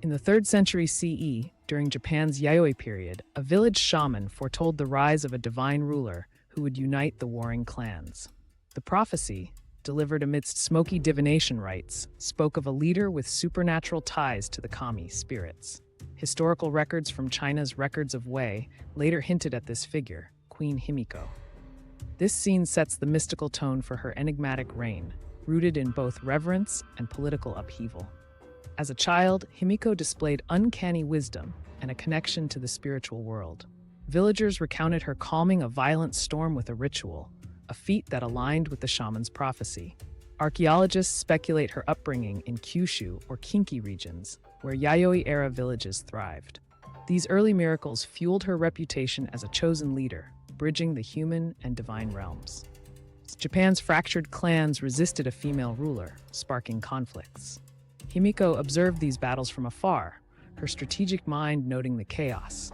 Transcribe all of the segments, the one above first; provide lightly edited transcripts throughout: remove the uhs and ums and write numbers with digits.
In the 3rd century CE, during Japan's Yayoi period, a village shaman foretold the rise of a divine ruler who would unite the warring clans. The prophecy, delivered amidst smoky divination rites, spoke of a leader with supernatural ties to the kami spirits. Historical records from China's Records of Wei later hinted at this figure, Queen Himiko. This scene sets the mystical tone for her enigmatic reign, rooted in both reverence and political upheaval. As a child, Himiko displayed uncanny wisdom and a connection to the spiritual world. Villagers recounted her calming a violent storm with a ritual, a feat that aligned with the shaman's prophecy. Archaeologists speculate her upbringing in Kyushu or Kinki regions, where Yayoi-era villages thrived. These early miracles fueled her reputation as a chosen leader, bridging the human and divine realms. Japan's fractured clans resisted a female ruler, sparking conflicts. Himiko observed these battles from afar, her strategic mind noting the chaos.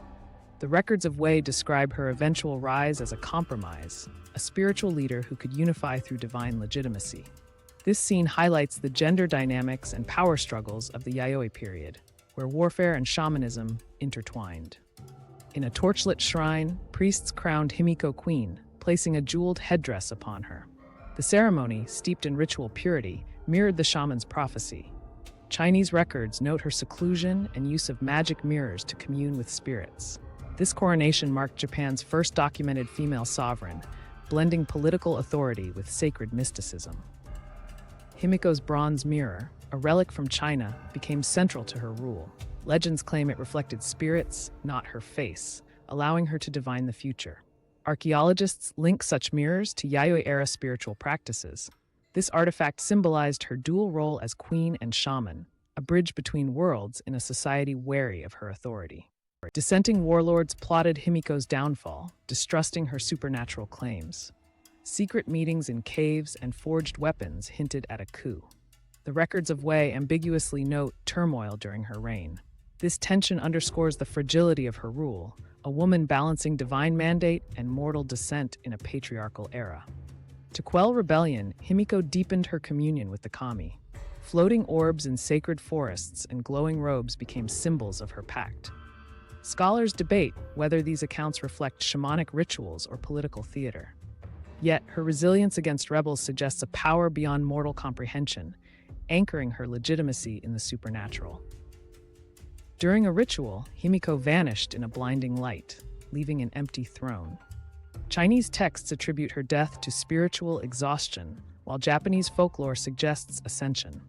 The Records of Wei describe her eventual rise as a compromise, a spiritual leader who could unify through divine legitimacy. This scene highlights the gender dynamics and power struggles of the Yayoi period, where warfare and shamanism intertwined. In a torchlit shrine, priests crowned Himiko queen, placing a jeweled headdress upon her. The ceremony, steeped in ritual purity, mirrored the shaman's prophecy. Chinese records note her seclusion and use of magic mirrors to commune with spirits. This coronation marked Japan's first documented female sovereign, blending political authority with sacred mysticism. Himiko's bronze mirror, a relic from China, became central to her rule. Legends claim it reflected spirits, not her face, allowing her to divine the future. Archaeologists link such mirrors to Yayoi-era spiritual practices. This artifact symbolized her dual role as queen and shaman, a bridge between worlds in a society wary of her authority. Dissenting warlords plotted Himiko's downfall, distrusting her supernatural claims. Secret meetings in caves and forged weapons hinted at a coup. The Records of Wei ambiguously note turmoil during her reign. This tension underscores the fragility of her rule, a woman balancing divine mandate and mortal descent in a patriarchal era. To quell rebellion, Himiko deepened her communion with the kami. Floating orbs in sacred forests and glowing robes became symbols of her pact. Scholars debate whether these accounts reflect shamanic rituals or political theater. Yet, her resilience against rebels suggests a power beyond mortal comprehension, anchoring her legitimacy in the supernatural. During a ritual, Himiko vanished in a blinding light, leaving an empty throne. Chinese texts attribute her death to spiritual exhaustion, while Japanese folklore suggests ascension.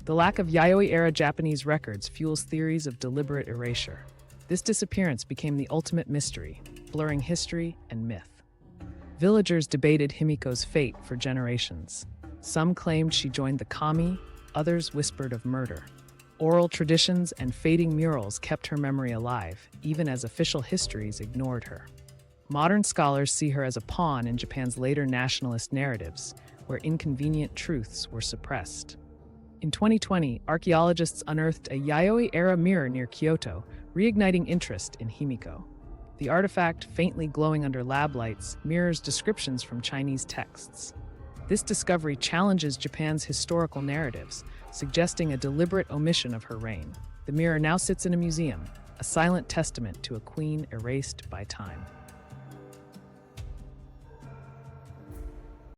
The lack of Yayoi-era Japanese records fuels theories of deliberate erasure. This disappearance became the ultimate mystery, blurring history and myth. Villagers debated Himiko's fate for generations. Some claimed she joined the kami, others whispered of murder. Oral traditions and fading murals kept her memory alive, even as official histories ignored her. Modern scholars see her as a pawn in Japan's later nationalist narratives, where inconvenient truths were suppressed. In 2020, archaeologists unearthed a Yayoi-era mirror near Kyoto, reigniting interest in Himiko. The artifact, faintly glowing under lab lights, mirrors descriptions from Chinese texts. This discovery challenges Japan's historical narratives, suggesting a deliberate omission of her reign. The mirror now sits in a museum, a silent testament to a queen erased by time.